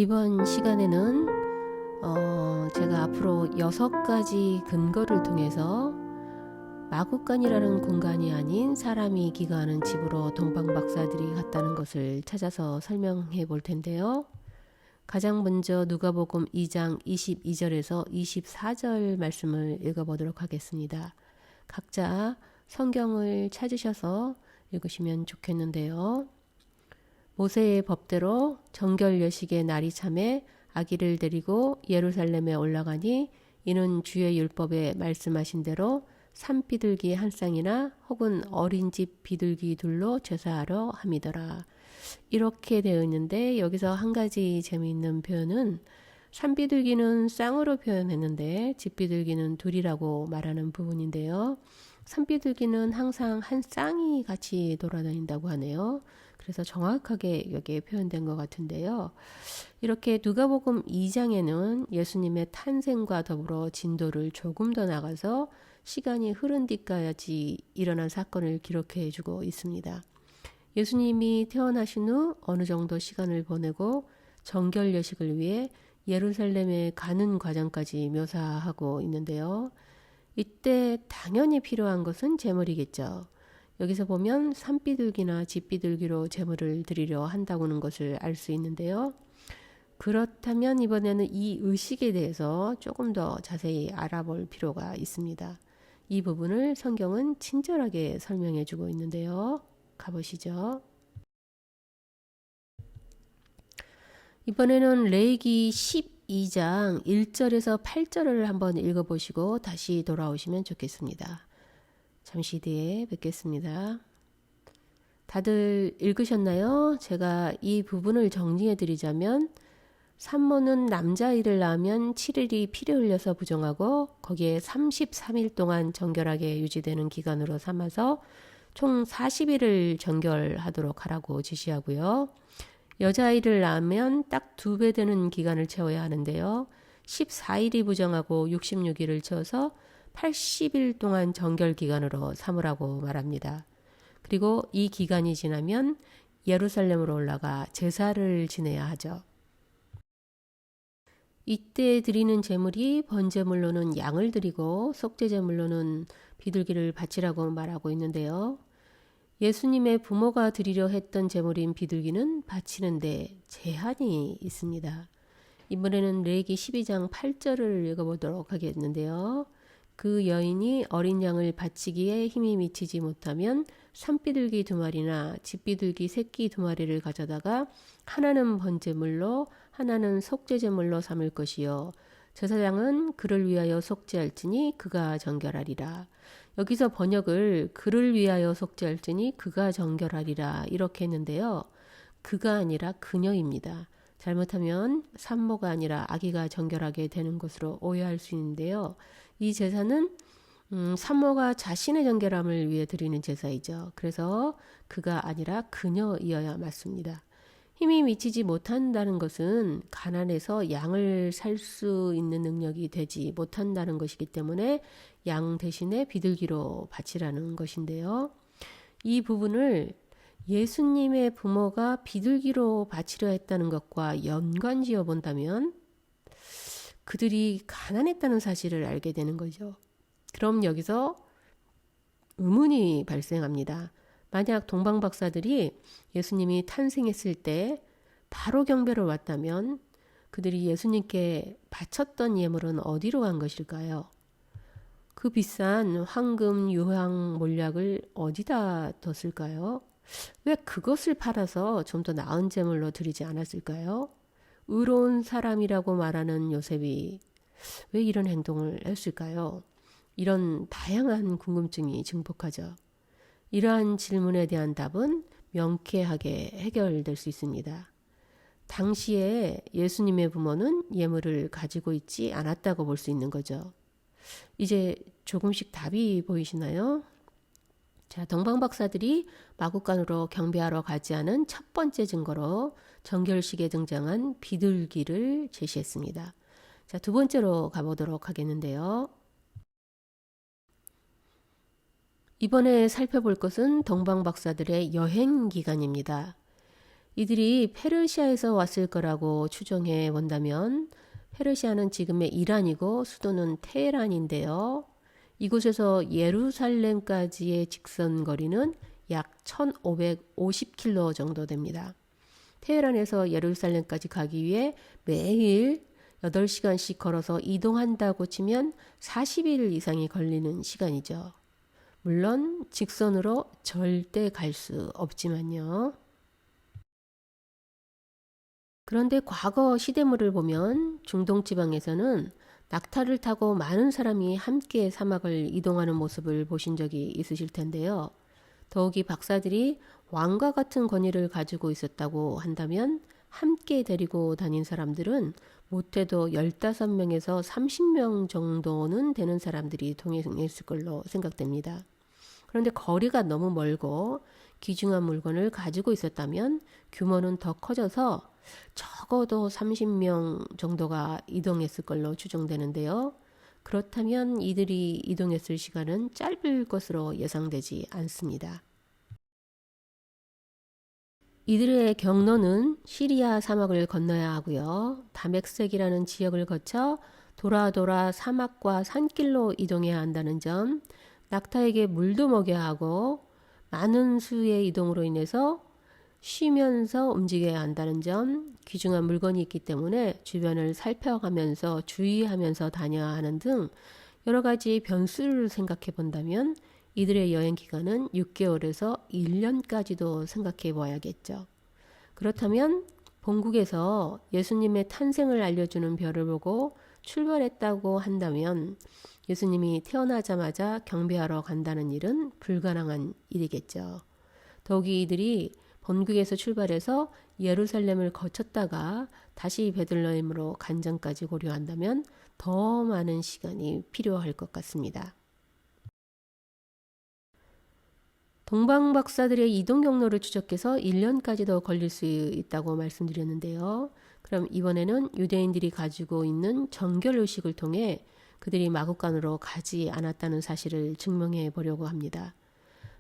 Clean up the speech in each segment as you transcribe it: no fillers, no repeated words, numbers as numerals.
이번 시간에는 제가 앞으로 6가지 근거를 통해서 마구간이라는 공간이 아닌 사람이 기거하는 집으로 동방박사들이 갔다는 것을 찾아서 설명해 볼 텐데요. 가장 먼저 누가복음 2장 22절에서 24절 말씀을 읽어보도록 하겠습니다. 각자 성경을 찾으셔서 읽으시면 좋겠는데요. 모세의 법대로 정결여식의 날이 참에 아기를 데리고 예루살렘에 올라가니 이는 주의 율법에 말씀하신 대로 산비둘기 한 쌍이나 혹은 어린 집 비둘기 둘로 제사하러 함이더라. 이렇게 되어 있는데 여기서 한 가지 재미있는 표현은 산비둘기는 쌍으로 표현했는데 집비둘기는 둘이라고 말하는 부분인데요. 산비둘기는 항상 한 쌍이 같이 돌아다닌다고 하네요. 그래서 정확하게 여기에 표현된 것 같은데요. 이렇게 누가복음 2장에는 예수님의 탄생과 더불어 진도를 조금 더 나가서 시간이 흐른 뒤까지 일어난 사건을 기록해 주고 있습니다. 예수님이 태어나신 후 어느 정도 시간을 보내고 정결여식을 위해 예루살렘에 가는 과정까지 묘사하고 있는데요. 이때 당연히 필요한 것은 제물이겠죠. 여기서 보면 산비둘기나 집비둘기로 제물을 드리려 한다고는 것을 알 수 있는데요. 그렇다면 이번에는 이 의식에 대해서 조금 더 자세히 알아볼 필요가 있습니다. 이 부분을 성경은 친절하게 설명해 주고 있는데요. 가보시죠. 이번에는 레위기 12장 1절에서 8절을 한번 읽어보시고 다시 돌아오시면 좋겠습니다. 잠시 뒤에 뵙겠습니다. 다들 읽으셨나요? 제가 이 부분을 정리해 드리자면 산모는 남자아이를 낳으면 7일이 피를 흘려서 부정하고 거기에 33일 동안 정결하게 유지되는 기간으로 삼아서 총 40일을 정결하도록 하라고 지시하고요. 여자아이를 낳으면 딱 2배 되는 기간을 채워야 하는데요. 14일이 부정하고 66일을 채워서 80일 동안 정결 기간으로 삼으라고 말합니다. 그리고 이 기간이 지나면 예루살렘으로 올라가 제사를 지내야 하죠. 이때 드리는 제물이 번제물로는 양을 드리고 속죄제물로는 비둘기를 바치라고 말하고 있는데요. 예수님의 부모가 드리려 했던 제물인 비둘기는 바치는데 제한이 있습니다. 이번에는 레위기 12장 8절을 읽어보도록 하겠는데요. 그 여인이 어린 양을 바치기에 힘이 미치지 못하면 산비둘기 2마리나 집비둘기 새끼 2마리를 가져다가 하나는 번제물로 하나는 속죄제물로 삼을 것이요 제사장은 그를 위하여 속죄할지니 그가 정결하리라. 여기서 번역을 그를 위하여 속죄할지니 그가 정결하리라 이렇게 했는데요. 그가 아니라 그녀입니다. 잘못하면 산모가 아니라 아기가 정결하게 되는 것으로 오해할 수 있는데요. 이 제사는 산모가 자신의 정결함을 위해 드리는 제사이죠. 그래서 그가 아니라 그녀이어야 맞습니다. 힘이 미치지 못한다는 것은 가난해서 양을 살 수 있는 능력이 되지 못한다는 것이기 때문에 양 대신에 비둘기로 바치라는 것인데요. 이 부분을 예수님의 부모가 비둘기로 바치려 했다는 것과 연관지어 본다면 그들이 가난했다는 사실을 알게 되는 거죠. 그럼 여기서 의문이 발생합니다. 만약 동방박사들이 예수님이 탄생했을 때 바로 경배로 왔다면 그들이 예수님께 바쳤던 예물은 어디로 간 것일까요? 그 비싼 황금, 유황, 몰약을 어디다 뒀을까요? 왜 그것을 팔아서 좀 더 나은 제물로 드리지 않았을까요? 의로운 사람이라고 말하는 요셉이 왜 이런 행동을 했을까요? 이런 다양한 궁금증이 증폭하죠. 이러한 질문에 대한 답은 명쾌하게 해결될 수 있습니다. 당시에 예수님의 부모는 예물을 가지고 있지 않았다고 볼 수 있는 거죠. 이제 조금씩 답이 보이시나요? 자, 동방박사들이 마구간으로 경배하러 가지 않은 첫 번째 증거로 정결식에 등장한 비둘기를 제시했습니다. 자, 두 번째로 가보도록 하겠는데요. 이번에 살펴볼 것은 동방박사들의 여행 기간입니다. 이들이 페르시아에서 왔을 거라고 추정해 본다면 페르시아는 지금의 이란이고 수도는 테헤란인데요. 이곳에서 예루살렘까지의 직선 거리는 약 1550km 정도 됩니다. 테헤란에서 예루살렘까지 가기 위해 매일 8시간씩 걸어서 이동한다고 치면 40일 이상이 걸리는 시간이죠. 물론 직선으로 절대 갈 수 없지만요. 그런데 과거 시대물을 보면 중동 지방에서는 낙타를 타고 많은 사람이 함께 사막을 이동하는 모습을 보신 적이 있으실 텐데요. 더욱이 박사들이 왕과 같은 권위를 가지고 있었다고 한다면 함께 데리고 다닌 사람들은 못해도 15명에서 30명 정도는 되는 사람들이 동행했을 걸로 생각됩니다. 그런데 거리가 너무 멀고 귀중한 물건을 가지고 있었다면 규모는 더 커져서 적어도 30명 정도가 이동했을 걸로 추정되는데요. 그렇다면 이들이 이동했을 시간은 짧을 것으로 예상되지 않습니다. 이들의 경로는 시리아 사막을 건너야 하고요. 다맥색이라는 지역을 거쳐 돌아 사막과 산길로 이동해야 한다는 점, 낙타에게 물도 먹여야 하고 많은 수의 이동으로 인해서 쉬면서 움직여야 한다는 점, 귀중한 물건이 있기 때문에 주변을 살펴가면서 주의하면서 다녀야 하는 등 여러 가지 변수를 생각해 본다면 이들의 여행 기간은 6개월에서 1년까지도 생각해 봐야겠죠. 그렇다면 본국에서 예수님의 탄생을 알려주는 별을 보고 출발했다고 한다면 예수님이 태어나자마자 경배하러 간다는 일은 불가능한 일이겠죠. 더욱이 이들이 본국에서 출발해서 예루살렘을 거쳤다가 다시 베들레헴으로 간 점까지 고려한다면 더 많은 시간이 필요할 것 같습니다. 동방 박사들의 이동 경로를 추적해서 1년까지도 걸릴 수 있다고 말씀드렸는데요. 그럼 이번에는 유대인들이 가지고 있는 정결 의식을 통해 그들이 마국간으로 가지 않았다는 사실을 증명해 보려고 합니다.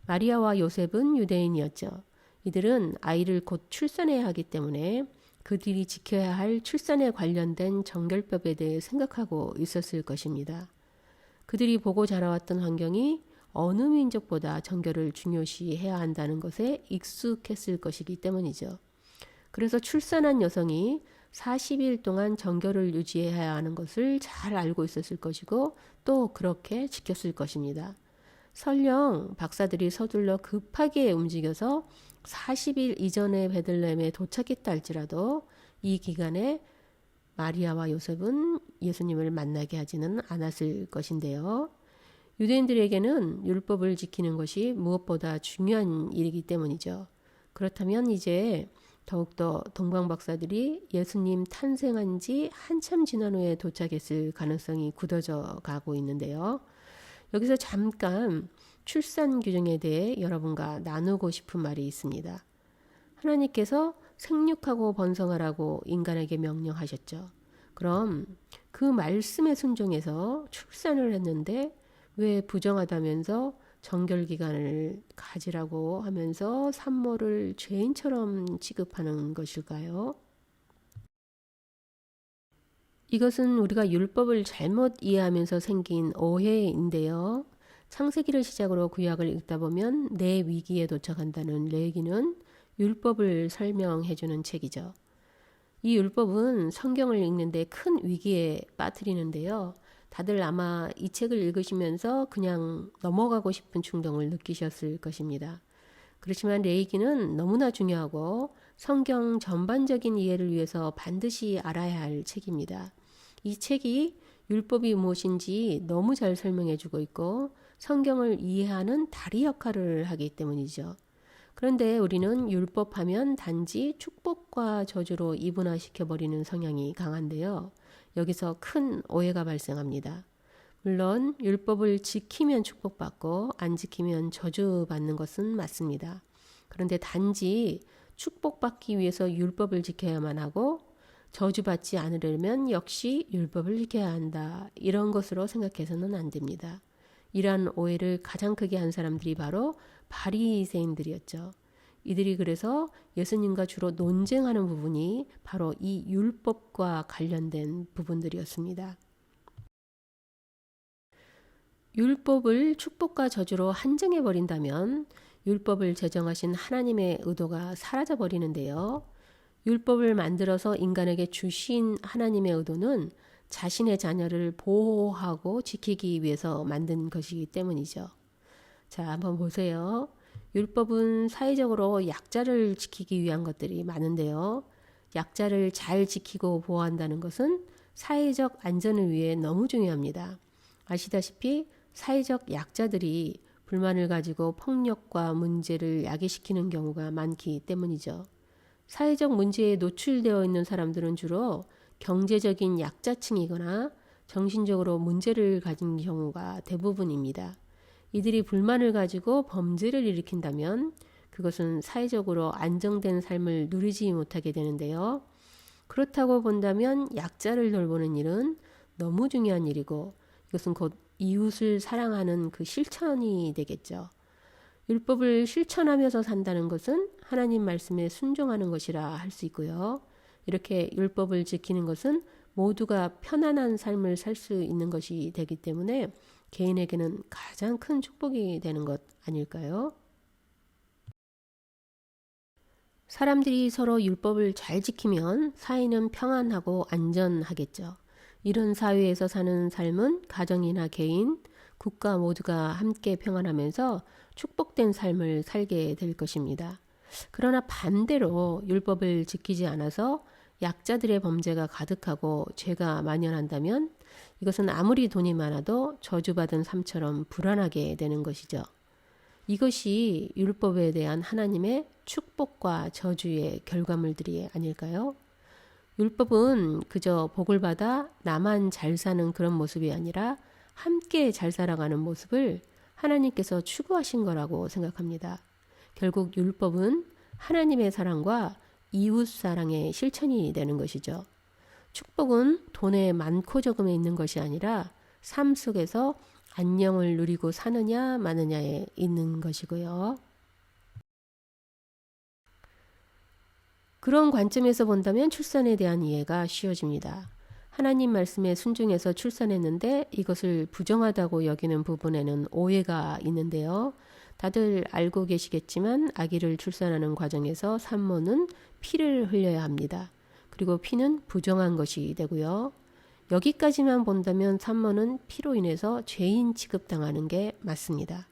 마리아와 요셉은 유대인이었죠. 이들은 아이를 곧 출산해야 하기 때문에 그들이 지켜야 할 출산에 관련된 정결법에 대해 생각하고 있었을 것입니다. 그들이 보고 자라왔던 환경이 어느 민족보다 정결을 중요시해야 한다는 것에 익숙했을 것이기 때문이죠. 그래서 출산한 여성이 40일 동안 정결을 유지해야 하는 것을 잘 알고 있었을 것이고 또 그렇게 지켰을 것입니다. 설령 박사들이 서둘러 급하게 움직여서 40일 이전에 베들레헴에 도착했다 할지라도 이 기간에 마리아와 요셉은 예수님을 만나게 하지는 않았을 것인데요. 유대인들에게는 율법을 지키는 것이 무엇보다 중요한 일이기 때문이죠. 그렇다면 이제 더욱더 동방 박사들이 예수님 탄생한 지 한참 지난 후에 도착했을 가능성이 굳어져 가고 있는데요. 여기서 잠깐 출산 규정에 대해 여러분과 나누고 싶은 말이 있습니다. 하나님께서 생육하고 번성하라고 인간에게 명령하셨죠. 그럼 그 말씀에 순종해서 출산을 했는데 왜 부정하다면서 정결기간을 가지라고 하면서 산모를 죄인처럼 취급하는 것일까요? 이것은 우리가 율법을 잘못 이해하면서 생긴 오해인데요. 창세기를 시작으로 구약을 읽다 보면 내 위기에 도착한다는 레위기는 율법을 설명해주는 책이죠. 이 율법은 성경을 읽는데 큰 위기에 빠뜨리는데요. 다들 아마 이 책을 읽으시면서 그냥 넘어가고 싶은 충동을 느끼셨을 것입니다. 그렇지만 레위기는 너무나 중요하고 성경 전반적인 이해를 위해서 반드시 알아야 할 책입니다. 이 책이 율법이 무엇인지 너무 잘 설명해주고 있고 성경을 이해하는 다리 역할을 하기 때문이죠. 그런데 우리는 율법하면 단지 축복과 저주로 이분화시켜버리는 성향이 강한데요. 여기서 큰 오해가 발생합니다. 물론 율법을 지키면 축복받고 안 지키면 저주받는 것은 맞습니다. 그런데 단지 축복받기 위해서 율법을 지켜야만 하고 저주받지 않으려면 역시 율법을 지켜야 한다. 이런 것으로 생각해서는 안 됩니다. 이러한 오해를 가장 크게 한 사람들이 바로 바리새인들이었죠. 이들이 그래서 예수님과 주로 논쟁하는 부분이 바로 이 율법과 관련된 부분들이었습니다. 율법을 축복과 저주로 한정해 버린다면 율법을 제정하신 하나님의 의도가 사라져 버리는데요. 율법을 만들어서 인간에게 주신 하나님의 의도는 자신의 자녀를 보호하고 지키기 위해서 만든 것이기 때문이죠. 자, 한번 보세요. 율법은 사회적으로 약자를 지키기 위한 것들이 많은데요. 약자를 잘 지키고 보호한다는 것은 사회적 안전을 위해 너무 중요합니다. 아시다시피 사회적 약자들이 불만을 가지고 폭력과 문제를 야기시키는 경우가 많기 때문이죠. 사회적 문제에 노출되어 있는 사람들은 주로 경제적인 약자층이거나 정신적으로 문제를 가진 경우가 대부분입니다. 이들이 불만을 가지고 범죄를 일으킨다면 그것은 사회적으로 안정된 삶을 누리지 못하게 되는데요. 그렇다고 본다면 약자를 돌보는 일은 너무 중요한 일이고 이것은 곧 이웃을 사랑하는 그 실천이 되겠죠. 율법을 실천하면서 산다는 것은 하나님 말씀에 순종하는 것이라 할 수 있고요. 이렇게 율법을 지키는 것은 모두가 편안한 삶을 살 수 있는 것이 되기 때문에 개인에게는 가장 큰 축복이 되는 것 아닐까요? 사람들이 서로 율법을 잘 지키면 사회는 평안하고 안전하겠죠. 이런 사회에서 사는 삶은 가정이나 개인, 국가 모두가 함께 평안하면서 축복된 삶을 살게 될 것입니다. 그러나 반대로 율법을 지키지 않아서 약자들의 범죄가 가득하고 죄가 만연한다면 이것은 아무리 돈이 많아도 저주받은 삶처럼 불안하게 되는 것이죠. 이것이 율법에 대한 하나님의 축복과 저주의 결과물들이 아닐까요? 율법은 그저 복을 받아 나만 잘 사는 그런 모습이 아니라 함께 잘 살아가는 모습을 하나님께서 추구하신 거라고 생각합니다. 결국 율법은 하나님의 사랑과 이웃 사랑의 실천이 되는 것이죠. 축복은 돈에 많고 적음에 있는 것이 아니라 삶 속에서 안녕을 누리고 사느냐 마느냐에 있는 것이고요. 그런 관점에서 본다면 출산에 대한 이해가 쉬워집니다. 하나님 말씀에 순종해서 출산했는데 이것을 부정하다고 여기는 부분에는 오해가 있는데요. 다들 알고 계시겠지만 아기를 출산하는 과정에서 산모는 피를 흘려야 합니다. 그리고 피는 부정한 것이 되고요. 여기까지만 본다면 산모는 피로 인해서 죄인 취급당하는 게 맞습니다.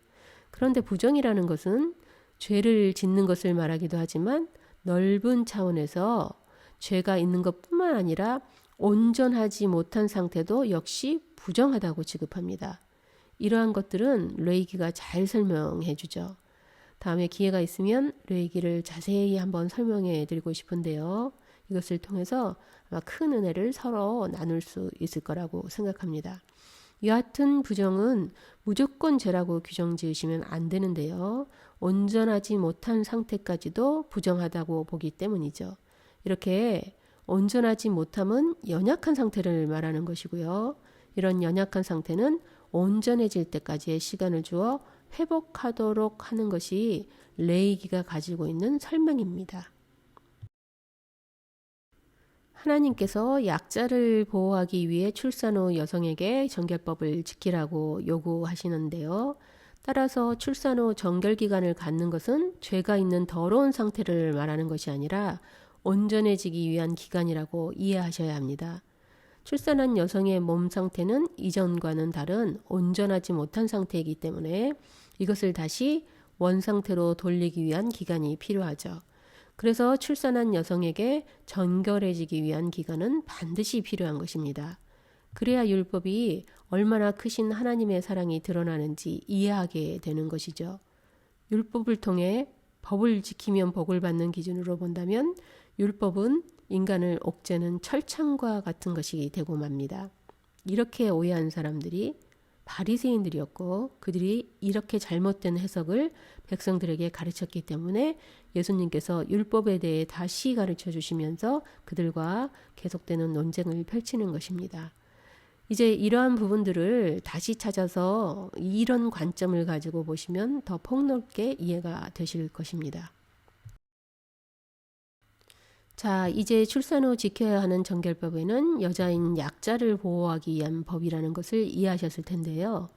그런데 부정이라는 것은 죄를 짓는 것을 말하기도 하지만 넓은 차원에서 죄가 있는 것뿐만 아니라 온전하지 못한 상태도 역시 부정하다고 취급합니다. 이러한 것들은 레이기가 잘 설명해 주죠. 다음에 기회가 있으면 레이기를 자세히 한번 설명해 드리고 싶은데요. 이것을 통해서 아마 큰 은혜를 서로 나눌 수 있을 거라고 생각합니다. 여하튼 부정은 무조건 죄라고 규정 지으시면 안 되는데요. 온전하지 못한 상태까지도 부정하다고 보기 때문이죠. 이렇게 온전하지 못함은 연약한 상태를 말하는 것이고요. 이런 연약한 상태는 온전해질 때까지의 시간을 주어 회복하도록 하는 것이 레이기가 가지고 있는 설명입니다. 하나님께서 약자를 보호하기 위해 출산 후 여성에게 정결법을 지키라고 요구하시는데요. 따라서 출산 후 정결기간을 갖는 것은 죄가 있는 더러운 상태를 말하는 것이 아니라 온전해지기 위한 기간이라고 이해하셔야 합니다. 출산한 여성의 몸 상태는 이전과는 다른 온전하지 못한 상태이기 때문에 이것을 다시 원상태로 돌리기 위한 기간이 필요하죠. 그래서 출산한 여성에게 정결해지기 위한 기간은 반드시 필요한 것입니다. 그래야 율법이 얼마나 크신 하나님의 사랑이 드러나는지 이해하게 되는 것이죠. 율법을 통해 법을 지키면 복을 받는 기준으로 본다면 율법은 인간을 옥죄는 철창과 같은 것이 되고 맙니다. 이렇게 오해한 사람들이 바리새인들이었고 그들이 이렇게 잘못된 해석을 백성들에게 가르쳤기 때문에 예수님께서 율법에 대해 다시 가르쳐 주시면서 그들과 계속되는 논쟁을 펼치는 것입니다. 이제 이러한 부분들을 다시 찾아서 이런 관점을 가지고 보시면 더 폭넓게 이해가 되실 것입니다. 자, 이제 출산 후 지켜야 하는 정결법에는 여자인 약자를 보호하기 위한 법이라는 것을 이해하셨을 텐데요.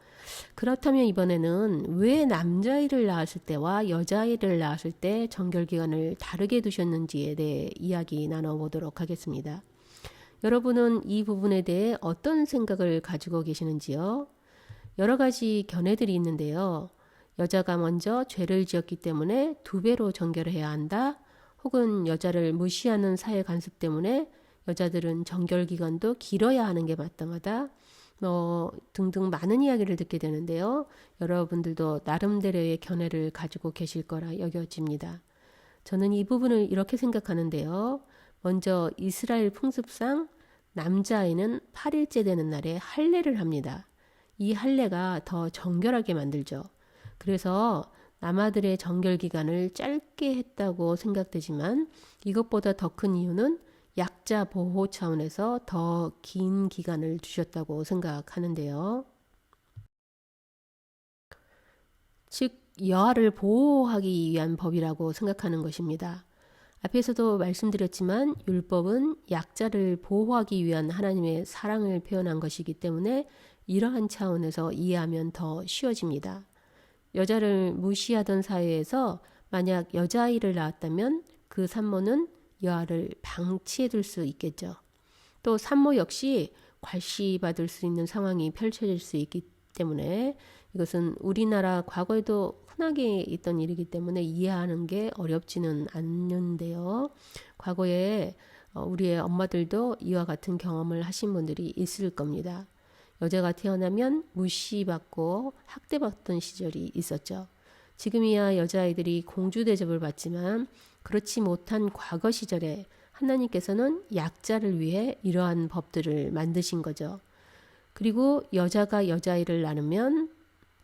그렇다면 이번에는 왜 남자아이를 낳았을 때와 여자아이를 낳았을 때 정결기간을 다르게 두셨는지에 대해 이야기 나눠보도록 하겠습니다. 여러분은 이 부분에 대해 어떤 생각을 가지고 계시는지요? 여러 가지 견해들이 있는데요. 여자가 먼저 죄를 지었기 때문에 2배로 정결을 해야 한다. 혹은 여자를 무시하는 사회 간섭 때문에 여자들은 정결 기간도 길어야 하는 게 마땅하다. 등등 많은 이야기를 듣게 되는데요. 여러분들도 나름대로의 견해를 가지고 계실 거라 여겨집니다. 저는 이 부분을 이렇게 생각하는데요. 먼저 이스라엘 풍습상 남자아이는 8일째 되는 날에 할례를 합니다. 이 할례가 더 정결하게 만들죠. 그래서 남아들의 정결 기간을 짧게 했다고 생각되지만 이것보다 더 큰 이유는 약자 보호 차원에서 더 긴 기간을 주셨다고 생각하는데요. 즉 여아를 보호하기 위한 법이라고 생각하는 것입니다. 앞에서도 말씀드렸지만 율법은 약자를 보호하기 위한 하나님의 사랑을 표현한 것이기 때문에 이러한 차원에서 이해하면 더 쉬워집니다. 여자를 무시하던 사회에서 만약 여자아이를 낳았다면 그 산모는 여아를 방치해둘 수 있겠죠. 또 산모 역시 괄시받을 수 있는 상황이 펼쳐질 수 있기 때문에 이것은 우리나라 과거에도 흔하게 있던 일이기 때문에 이해하는 게 어렵지는 않는데요. 과거에 우리의 엄마들도 이와 같은 경험을 하신 분들이 있을 겁니다. 여자가 태어나면 무시받고 학대받던 시절이 있었죠. 지금이야 여자아이들이 공주 대접을 받지만 그렇지 못한 과거 시절에 하나님께서는 약자를 위해 이러한 법들을 만드신 거죠. 그리고 여자가 여자아이를 낳으면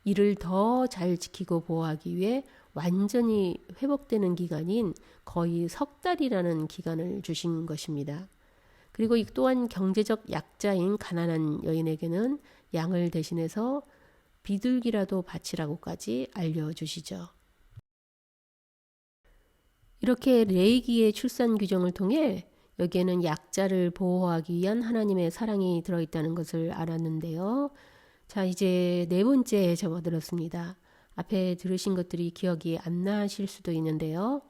이를 더 잘 지키고 보호하기 위해 완전히 회복되는 기간인 거의 3달이라는 기간을 주신 것입니다. 그리고 이 또한 경제적 약자인 가난한 여인에게는 양을 대신해서 비둘기라도 바치라고까지 알려주시죠. 이렇게 레위기의 출산 규정을 통해 여기에는 약자를 보호하기 위한 하나님의 사랑이 들어있다는 것을 알았는데요. 자, 이제 4번째에 접어들었습니다. 앞에 들으신 것들이 기억이 안 나실 수도 있는데요.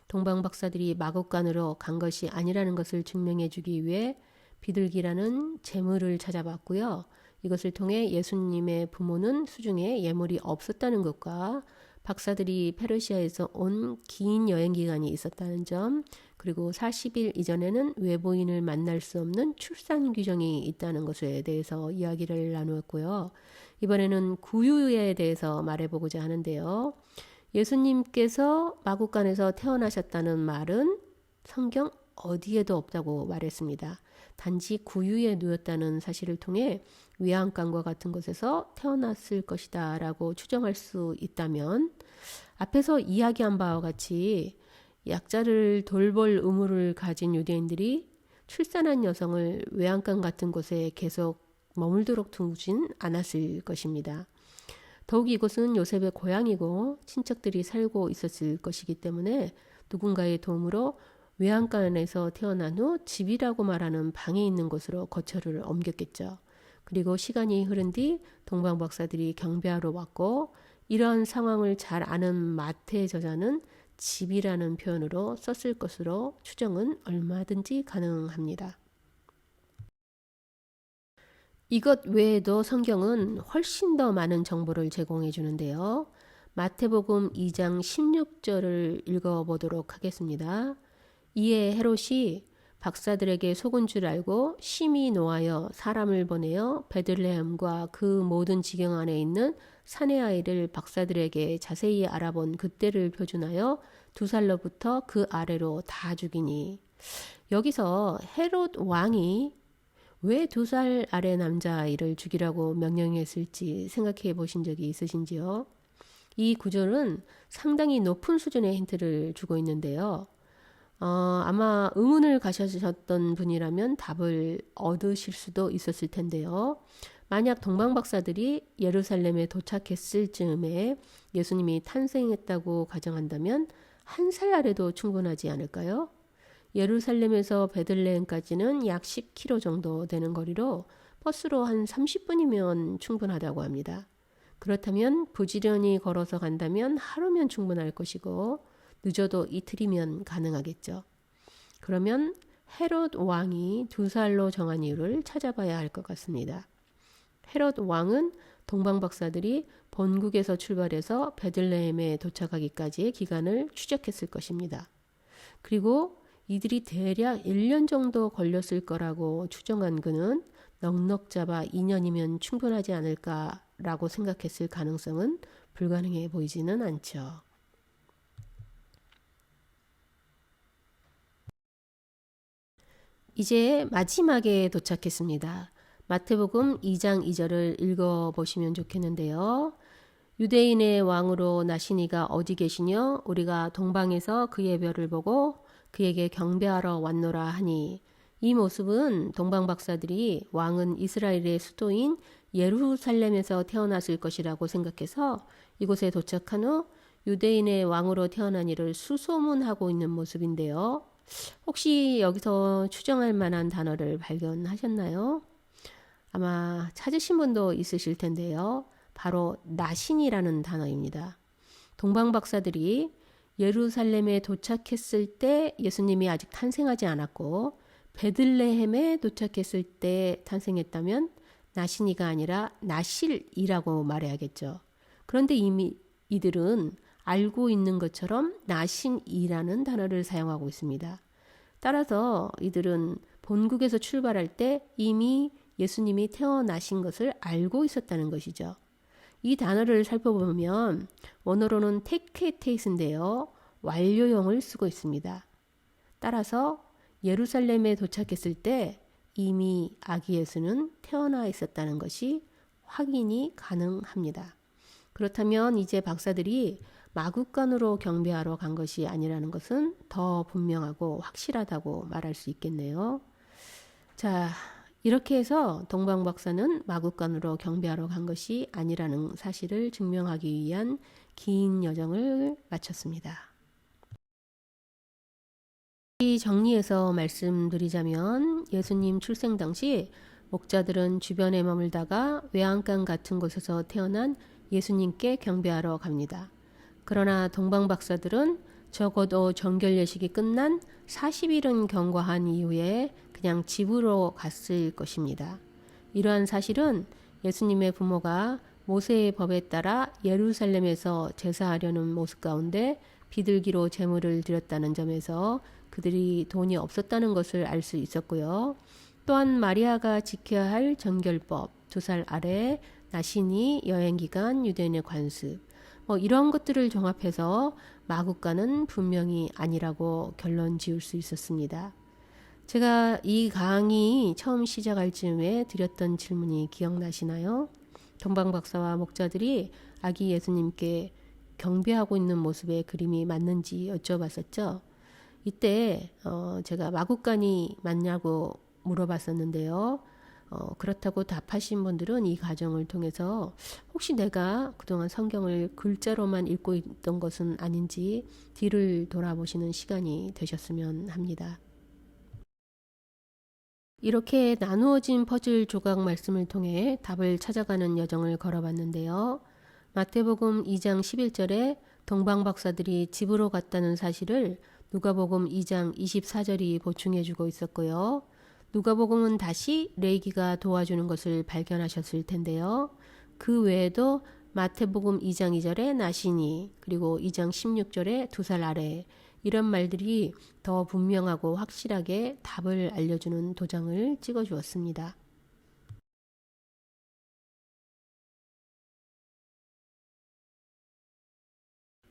동방 박사들이 마국간으로 간 것이 아니라는 것을 증명해 주기 위해 비둘기라는 재물을 찾아봤고요. 이것을 통해 예수님의 부모는 수중에 예물이 없었다는 것과 박사들이 페르시아에서 온 긴 여행 기간이 있었다는 점, 그리고 40일 이전에는 외부인을 만날 수 없는 출산 규정이 있다는 것에 대해서 이야기를 나누었고요. 이번에는 구유에 대해서 말해보고자 하는데요. 예수님께서 마국간에서 태어나셨다는 말은 성경 어디에도 없다고 말했습니다. 단지 구유에 누웠다는 사실을 통해 외양간과 같은 곳에서 태어났을 것이다 라고 추정할 수 있다면 앞에서 이야기한 바와 같이 약자를 돌볼 의무를 가진 유대인들이 출산한 여성을 외양간 같은 곳에 계속 머물도록 두진 않았을 것입니다. 더욱 이곳은 요셉의 고향이고 친척들이 살고 있었을 것이기 때문에 누군가의 도움으로 외양간에서 태어난 후 집이라고 말하는 방이 있는 곳으로 거처를 옮겼겠죠. 그리고 시간이 흐른 뒤 동방 박사들이 경배하러 왔고 이러한 상황을 잘 아는 마태 저자는 집이라는 표현으로 썼을 것으로 추정은 얼마든지 가능합니다. 이것 외에도 성경은 훨씬 더 많은 정보를 제공해 주는데요. 마태복음 2장 16절을 읽어보도록 하겠습니다. 이에 헤롯이 박사들에게 속은 줄 알고 심히 노하여 사람을 보내어 베들레헴과 그 모든 지경 안에 있는 사내 아이를 박사들에게 자세히 알아본 그때를 표준하여 2살로부터 그 아래로 다 죽이니. 여기서 헤롯 왕이 왜 2살 아래 남자아이를 죽이라고 명령했을지 생각해 보신 적이 있으신지요? 이 구절은 상당히 높은 수준의 힌트를 주고 있는데요. 아마 의문을 가지셨던 분이라면 답을 얻으실 수도 있었을 텐데요. 만약 동방 박사들이 예루살렘에 도착했을 즈음에 예수님이 탄생했다고 가정한다면 1살 아래도 충분하지 않을까요? 예루살렘에서 베들레헴까지는 약 10km 정도 되는 거리로 버스로 한 30분이면 충분하다고 합니다. 그렇다면 부지런히 걸어서 간다면 하루면 충분할 것이고 늦어도 이틀이면 가능하겠죠. 그러면 헤롯 왕이 2살로 정한 이유를 찾아봐야 할 것 같습니다. 헤롯 왕은 동방박사들이 본국에서 출발해서 베들레헴에 도착하기까지의 기간을 추적했을 것입니다. 그리고 이들이 대략 1년 정도 걸렸을 거라고 추정한 그는 넉넉 잡아 2년이면 충분하지 않을까라고 생각했을 가능성은 불가능해 보이지는 않죠. 이제 마지막에 도착했습니다. 마태복음 2장 2절을 읽어보시면 좋겠는데요. 유대인의 왕으로 나시니가 어디 계시뇨? 우리가 동방에서 그의 별을 보고 그에게 경배하러 왔노라 하니, 이 모습은 동방박사들이 왕은 이스라엘의 수도인 예루살렘에서 태어났을 것이라고 생각해서 이곳에 도착한 후 유대인의 왕으로 태어난 이를 수소문하고 있는 모습인데요. 혹시 여기서 추정할 만한 단어를 발견하셨나요? 아마 찾으신 분도 있으실 텐데요. 바로 나신이라는 단어입니다. 동방박사들이 예루살렘에 도착했을 때 예수님이 아직 탄생하지 않았고 베들레헴에 도착했을 때 탄생했다면 나신이가 아니라 나실이라고 말해야겠죠. 그런데 이미 이들은 알고 있는 것처럼 나신이라는 단어를 사용하고 있습니다. 따라서 이들은 본국에서 출발할 때 이미 예수님이 태어나신 것을 알고 있었다는 것이죠. 이 단어를 살펴보면 원어로는 테케테이스인데요. 완료형을 쓰고 있습니다. 따라서 예루살렘에 도착했을 때 이미 아기 예수는 태어나 있었다는 것이 확인이 가능합니다. 그렇다면 이제 박사들이 마국간으로 경배하러 간 것이 아니라는 것은 더 분명하고 확실하다고 말할 수 있겠네요. 자, 이렇게 해서 동방박사는 마국간으로 경배하러 간 것이 아니라는 사실을 증명하기 위한 긴 여정을 마쳤습니다. 정리해서 말씀드리자면 예수님 출생 당시 목자들은 주변에 머물다가 외양간 같은 곳에서 태어난 예수님께 경배하러 갑니다. 그러나 동방박사들은 적어도 정결 예식이 끝난 40일은 경과한 이후에 그냥 집으로 갔을 것입니다. 이러한 사실은 예수님의 부모가 모세의 법에 따라 예루살렘에서 제사하려는 모습 가운데 비둘기로 제물을 드렸다는 점에서 그들이 돈이 없었다는 것을 알 수 있었고요. 또한 마리아가 지켜야 할 정결법, 2살 아래, 나신이, 여행기간, 유대인의 관습, 이런 것들을 종합해서 마국간은 분명히 아니라고 결론 지을 수 있었습니다. 제가 이 강의 처음 시작할 즈음에 드렸던 질문이 기억나시나요? 동방박사와 목자들이 아기 예수님께 경배하고 있는 모습의 그림이 맞는지 여쭤봤었죠. 이때 제가 마국간이 맞냐고 물어봤었는데요. 그렇다고 답하신 분들은 이 과정을 통해서 혹시 내가 그동안 성경을 글자로만 읽고 있던 것은 아닌지 뒤를 돌아보시는 시간이 되셨으면 합니다. 이렇게 나누어진 퍼즐 조각 말씀을 통해 답을 찾아가는 여정을 걸어봤는데요. 마태복음 2장 11절에 동방박사들이 집으로 갔다는 사실을 누가복음 2장 24절이 보충해주고 있었고요. 누가복음은 다시 레위기가 도와주는 것을 발견하셨을 텐데요. 그 외에도 마태복음 2장 2절에 나시니, 그리고 2장 16절에 2살 아래, 이런 말들이 더 분명하고 확실하게 답을 알려주는 도장을 찍어주었습니다.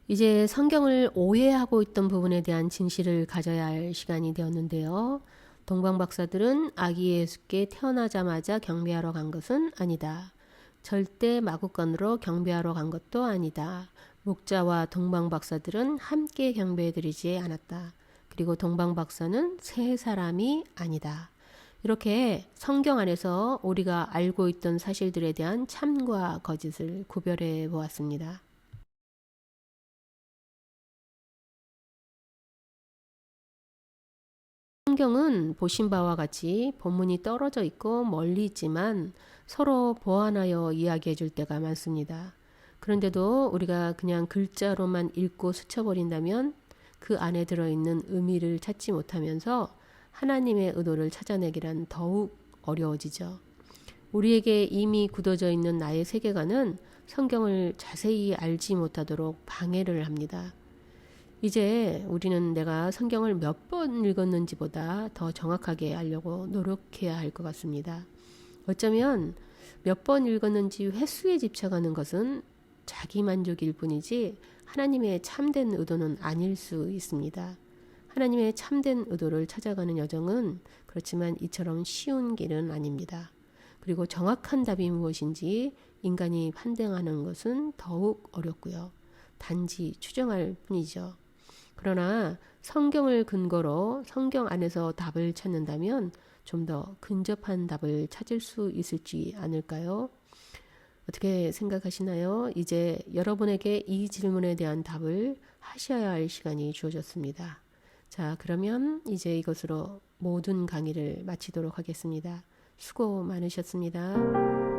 이제 성경을 오해하고 있던 부분에 대한 진실을 가져야 할 시간이 되었는데요. 동방박사들은 아기 예수께 태어나자마자 경배하러 간 것은 아니다. 절대 마국간으로 경배하러 간 것도 아니다. 목자와 동방박사들은 함께 경배해드리지 않았다. 그리고 동방박사는 세 사람이 아니다. 이렇게 성경 안에서 우리가 알고 있던 사실들에 대한 참과 거짓을 구별해 보았습니다. 성경은 보신 바와 같이 본문이 떨어져 있고 멀리 있지만 서로 보완하여 이야기해 줄 때가 많습니다. 그런데도 우리가 그냥 글자로만 읽고 스쳐버린다면 그 안에 들어있는 의미를 찾지 못하면서 하나님의 의도를 찾아내기란 더욱 어려워지죠. 우리에게 이미 굳어져 있는 나의 세계관은 성경을 자세히 알지 못하도록 방해를 합니다. 이제 우리는 내가 성경을 몇 번 읽었는지보다 더 정확하게 알려고 노력해야 할 것 같습니다. 어쩌면 몇 번 읽었는지 횟수에 집착하는 것은 자기 만족일 뿐이지 하나님의 참된 의도는 아닐 수 있습니다. 하나님의 참된 의도를 찾아가는 여정은 그렇지만 이처럼 쉬운 길은 아닙니다. 그리고 정확한 답이 무엇인지 인간이 판단하는 것은 더욱 어렵고요. 단지 추정할 뿐이죠. 그러나 성경을 근거로 성경 안에서 답을 찾는다면 좀 더 근접한 답을 찾을 수 있을지 않을까요? 어떻게 생각하시나요? 이제 여러분에게 이 질문에 대한 답을 하셔야 할 시간이 주어졌습니다. 자, 그러면 이제 이것으로 모든 강의를 마치도록 하겠습니다. 수고 많으셨습니다.